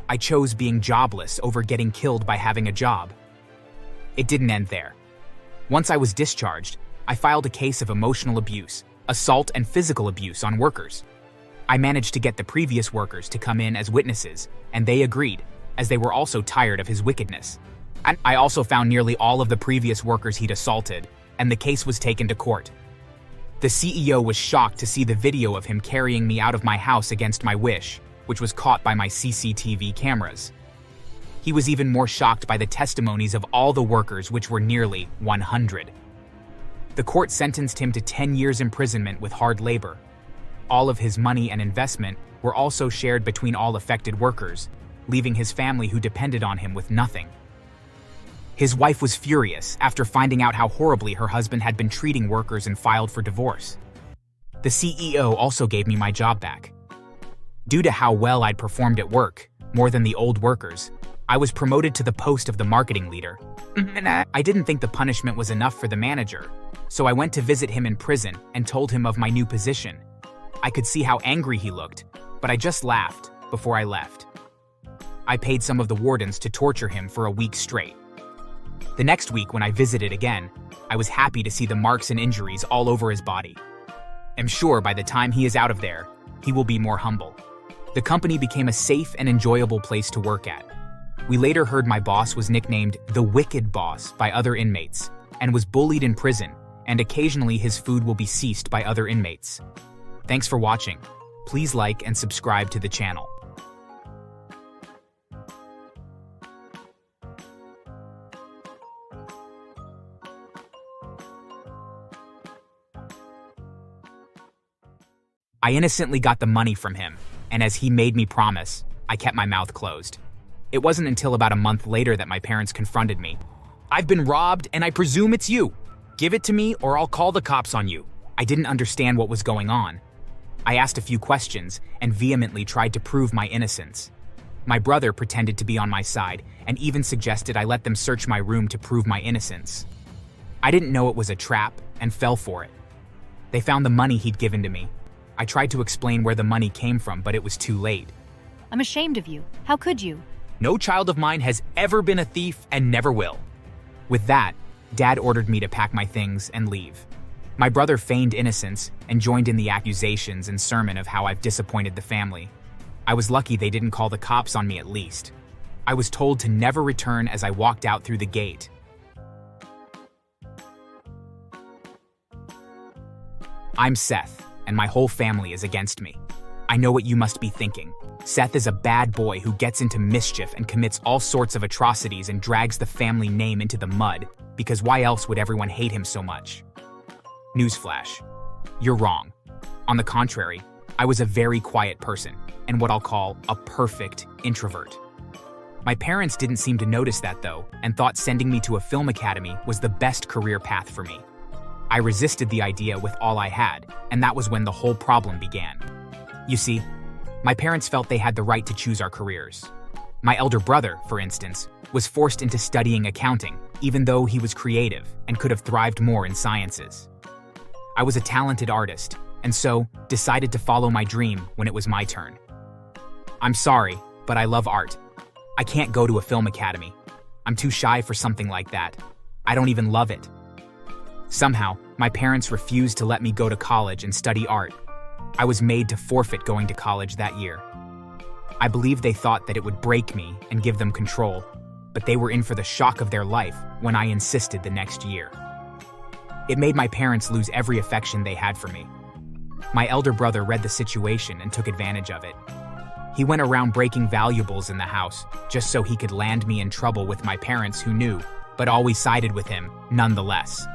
I chose being jobless over getting killed by having a job. It didn't end there. Once I was discharged, I filed a case of emotional abuse, assault, and physical abuse on workers. I managed to get the previous workers to come in as witnesses, and they agreed, as they were also tired of his wickedness. And I also found nearly all of the previous workers he'd assaulted, and the case was taken to court. The CEO was shocked to see the video of him carrying me out of my house against my wish, which was caught by my CCTV cameras. He was even more shocked by the testimonies of all the workers, which were nearly 100. The court sentenced him to 10 years imprisonment with hard labor. All of his money and investment were also shared between all affected workers, leaving his family who depended on him with nothing. His wife was furious after finding out how horribly her husband had been treating workers and filed for divorce. The CEO also gave me my job back. Due to how well I'd performed at work, more than the old workers, I was promoted to the post of the marketing leader. I didn't think the punishment was enough for the manager, so I went to visit him in prison and told him of my new position. I could see how angry he looked, but I just laughed before I left. I paid some of the wardens to torture him for a week straight. The next week, when I visited again, I was happy to see the marks and injuries all over his body. I'm sure by the time he is out of there, he will be more humble. The company became a safe and enjoyable place to work at. We later heard my boss was nicknamed the Wicked Boss by other inmates and was bullied in prison, and occasionally his food will be seized by other inmates. Thanks for watching. Please like and subscribe to the channel. I innocently got the money from him, and as he made me promise, I kept my mouth closed. It wasn't until about a month later that my parents confronted me. I've been robbed, and I presume it's you. Give it to me, or I'll call the cops on you. I didn't understand what was going on. I asked a few questions and vehemently tried to prove my innocence. My brother pretended to be on my side and even suggested I let them search my room to prove my innocence. I didn't know it was a trap and fell for it. They found the money he'd given to me. I tried to explain where the money came from, but it was too late. I'm ashamed of you. How could you? No child of mine has ever been a thief and never will. With that, Dad ordered me to pack my things and leave. My brother feigned innocence and joined in the accusations and sermon of how I've disappointed the family. I was lucky they didn't call the cops on me at least. I was told to never return as I walked out through the gate. I'm Seth, and my whole family is against me. I know what you must be thinking. Seth is a bad boy who gets into mischief and commits all sorts of atrocities and drags the family name into the mud, because why else would everyone hate him so much? Newsflash. You're wrong. On the contrary, I was a very quiet person, and what I'll call a perfect introvert. My parents didn't seem to notice that though, and thought sending me to a film academy was the best career path for me. I resisted the idea with all I had, and that was when the whole problem began. You see, my parents felt they had the right to choose our careers. My elder brother, for instance, was forced into studying accounting, even though he was creative and could have thrived more in sciences. I was a talented artist, and so decided to follow my dream when it was my turn. I'm sorry, but I love art. I can't go to a film academy. I'm too shy for something like that. I don't even love it. Somehow, my parents refused to let me go to college and study art. I was made to forfeit going to college that year. I believe they thought that it would break me and give them control, but they were in for the shock of their life when I insisted the next year. It made my parents lose every affection they had for me. My elder brother read the situation and took advantage of it. He went around breaking valuables in the house just so he could land me in trouble with my parents who knew, but always sided with him nonetheless.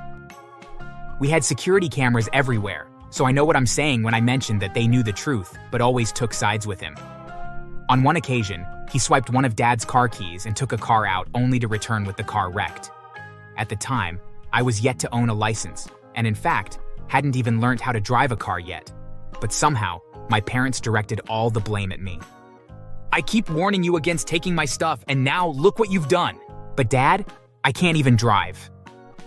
We had security cameras everywhere, so I know what I'm saying when I mention that they knew the truth, but always took sides with him. On one occasion, he swiped one of Dad's car keys and took a car out only to return with the car wrecked. At the time, I was yet to own a license, and in fact, hadn't even learned how to drive a car yet. But somehow, my parents directed all the blame at me. I keep warning you against taking my stuff, and now look what you've done. But Dad, I can't even drive.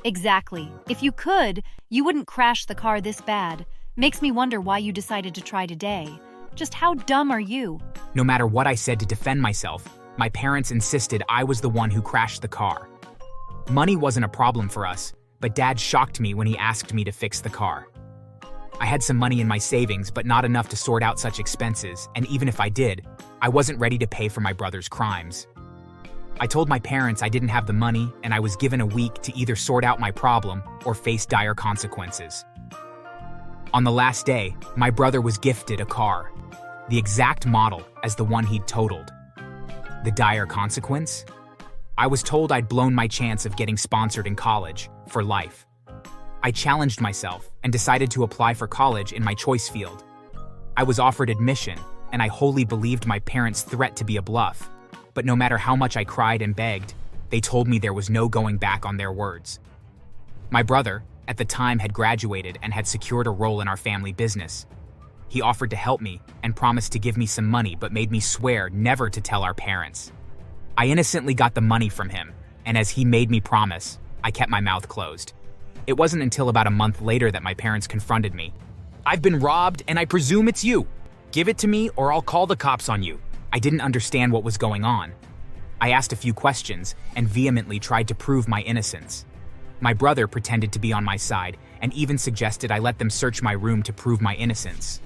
Exactly. If you could, you wouldn't crash the car this bad. Makes me wonder why you decided to try today. Just how dumb are you? No matter what I said to defend myself, my parents insisted I was the one who crashed the car. Money wasn't a problem for us, but Dad shocked me when he asked me to fix the car. I had some money in my savings, but not enough to sort out such expenses, and even if I did, I wasn't ready to pay for my brother's crimes. I told my parents I didn't have the money, and I was given a week to either sort out my problem or face dire consequences. On the last day, my brother was gifted a car, the exact model as the one he'd totaled. The dire consequence? I was told I'd blown my chance of getting sponsored in college, for life. I challenged myself and decided to apply for college in my choice field. I was offered admission, and I wholly believed my parents' threat to be a bluff. But no matter how much I cried and begged, they told me there was no going back on their words. My brother, at the time, had graduated and had secured a role in our family business. He offered to help me and promised to give me some money, but made me swear never to tell our parents. I innocently got the money from him, and as he made me promise, I kept my mouth closed. It wasn't until about a month later that my parents confronted me. I've been robbed, and I presume it's you. Give it to me, or I'll call the cops on you. I didn't understand what was going on. I asked a few questions and vehemently tried to prove my innocence. My brother pretended to be on my side and even suggested I let them search my room to prove my innocence.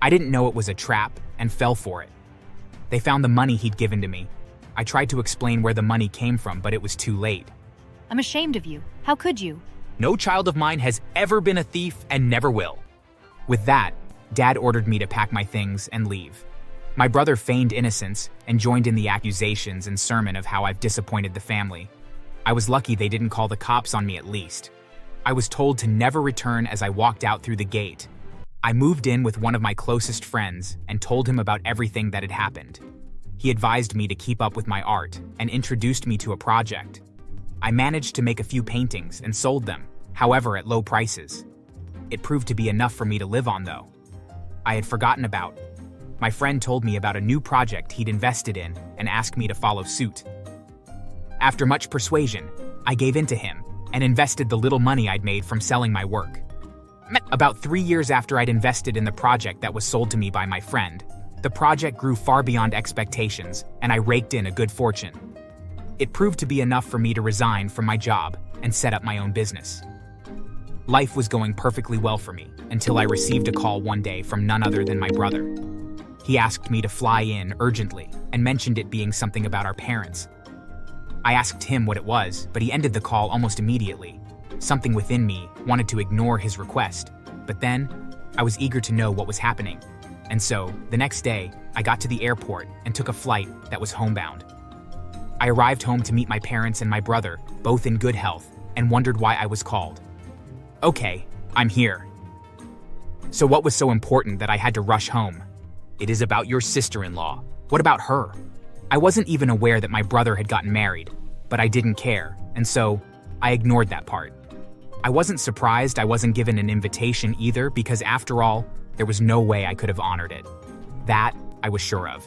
I didn't know it was a trap and fell for it. They found the money he'd given to me. I tried to explain where the money came from, but it was too late. I'm ashamed of you. How could you? No child of mine has ever been a thief and never will. With that, Dad ordered me to pack my things and leave. My brother feigned innocence and joined in the accusations and sermon of how I've disappointed the family. I was lucky they didn't call the cops on me at least. I was told to never return as I walked out through the gate. I moved in with one of my closest friends and told him about everything that had happened. He advised me to keep up with my art and introduced me to a project. I managed to make a few paintings and sold them, however at low prices. It proved to be enough for me to live on though. I had forgotten about. My friend told me about a new project he'd invested in and asked me to follow suit. After much persuasion, I gave in to him and invested the little money I'd made from selling my work. About 3 years after I'd invested in the project that was sold to me by my friend, the project grew far beyond expectations and I raked in a good fortune. It proved to be enough for me to resign from my job and set up my own business. Life was going perfectly well for me until I received a call one day from none other than my brother. He asked me to fly in urgently and mentioned it being something about our parents. I asked him what it was, but he ended the call almost immediately. Something within me wanted to ignore his request, but then I was eager to know what was happening. And so, the next day, I got to the airport and took a flight that was homebound. I arrived home to meet my parents and my brother, both in good health, and wondered why I was called. Okay, I'm here. So what was so important that I had to rush home? It is about your sister-in-law. What about her? I wasn't even aware that my brother had gotten married, but I didn't care, and so I ignored that part. I wasn't surprised I wasn't given an invitation either, because after all, there was no way I could have honored it. That I was sure of.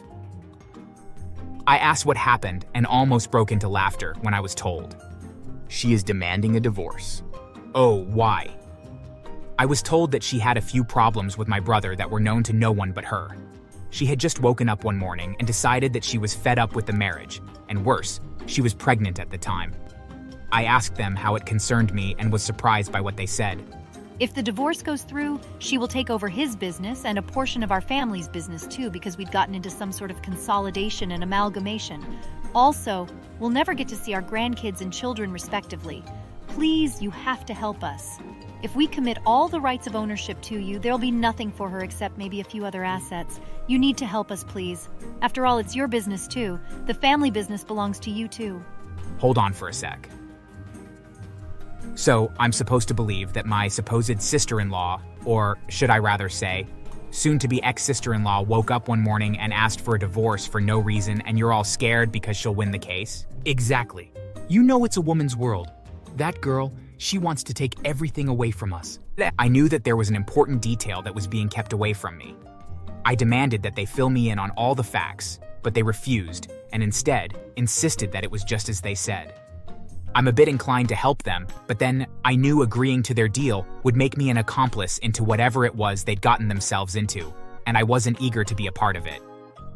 I asked what happened and almost broke into laughter when I was told. She is demanding a divorce. Oh, why? I was told that she had a few problems with my brother that were known to no one but her. She had just woken up one morning and decided that she was fed up with the marriage, and worse, she was pregnant at the time. I asked them how it concerned me and was surprised by what they said. If the divorce goes through, she will take over his business and a portion of our family's business too, because we'd gotten into some sort of consolidation and amalgamation. Also, we'll never get to see our grandkids and children respectively. Please, you have to help us. If we commit all the rights of ownership to you, there'll be nothing for her except maybe a few other assets. You need to help us, please. After all, it's your business too. The family business belongs to you too. Hold on for a sec. So, I'm supposed to believe that my supposed sister-in-law, or should I rather say, soon-to-be ex-sister-in-law woke up one morning and asked for a divorce for no reason, and you're all scared because she'll win the case? Exactly. You know it's a woman's world. That girl, she wants to take everything away from us. I knew that there was an important detail that was being kept away from me. I demanded that they fill me in on all the facts, but they refused, and instead insisted that it was just as they said. I'm a bit inclined to help them, but then I knew agreeing to their deal would make me an accomplice into whatever it was they'd gotten themselves into, and I wasn't eager to be a part of it.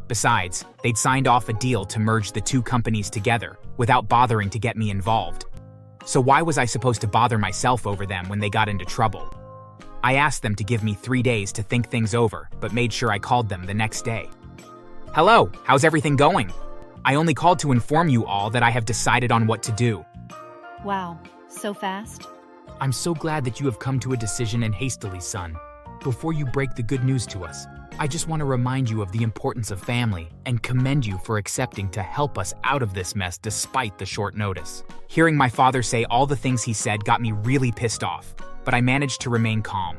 Besides, they'd signed off a deal to merge the two companies together without bothering to get me involved. So why was I supposed to bother myself over them when they got into trouble? I asked them to give me 3 days to think things over, but made sure I called them the next day. Hello, how's everything going? I only called to inform you all that I have decided on what to do. Wow, so fast? I'm so glad that you have come to a decision and hastily, son. Before you break the good news to us, I just want to remind you of the importance of family and commend you for accepting to help us out of this mess despite the short notice. Hearing my father say all the things he said got me really pissed off, but I managed to remain calm.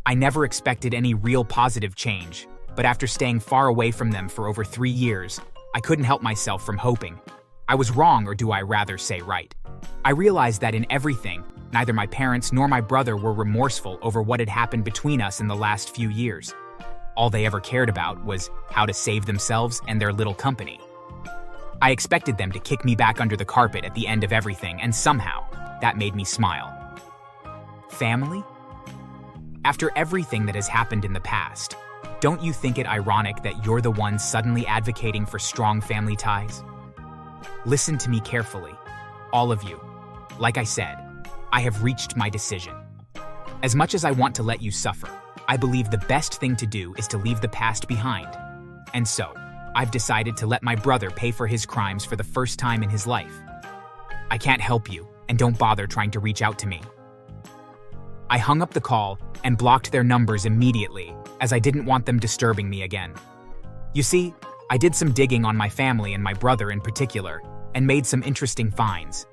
I never expected any real positive change, but after staying far away from them for over 3 years, I couldn't help myself from hoping. I was wrong, or do I rather say right. I realized that in everything, neither my parents nor my brother were remorseful over what had happened between us in the last few years. All they ever cared about was how to save themselves and their little company. I expected them to kick me back under the carpet at the end of everything, and somehow, that made me smile. Family? After everything that has happened in the past, don't you think it ironic that you're the one suddenly advocating for strong family ties? Listen to me carefully, all of you. Like I said, I have reached my decision. As much as I want to let you suffer, I believe the best thing to do is to leave the past behind. And so, I've decided to let my brother pay for his crimes for the first time in his life. I can't help you, and don't bother trying to reach out to me. I hung up the call and blocked their numbers immediately, as I didn't want them disturbing me again. You see, I did some digging on my family and my brother in particular, and made some interesting finds.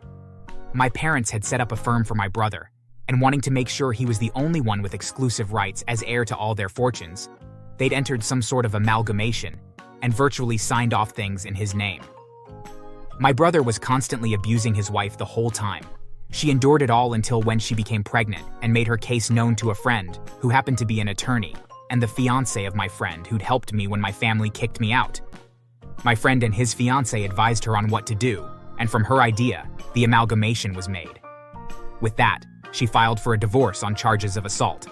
My parents had set up a firm for my brother, and wanting to make sure he was the only one with exclusive rights as heir to all their fortunes, they'd entered some sort of amalgamation and virtually signed off things in his name. My brother was constantly abusing his wife the whole time. She endured it all until when she became pregnant and made her case known to a friend who happened to be an attorney and the fiancé of my friend who'd helped me when my family kicked me out. My friend and his fiancé advised her on what to do, and from her idea, the amalgamation was made. With that, she filed for a divorce on charges of assault.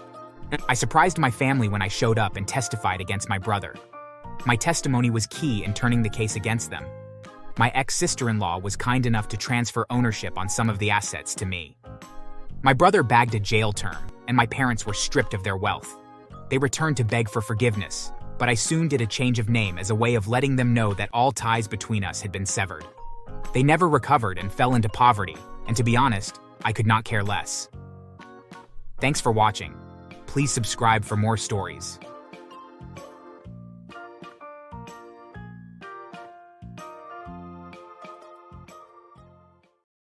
I surprised my family when I showed up and testified against my brother. My testimony was key in turning the case against them. My ex-sister-in-law was kind enough to transfer ownership on some of the assets to me. My brother bagged a jail term, and my parents were stripped of their wealth. They returned to beg for forgiveness, but I soon did a change of name as a way of letting them know that all ties between us had been severed. They never recovered and fell into poverty, and to be honest, I could not care less. Thanks for watching. Please subscribe for more stories.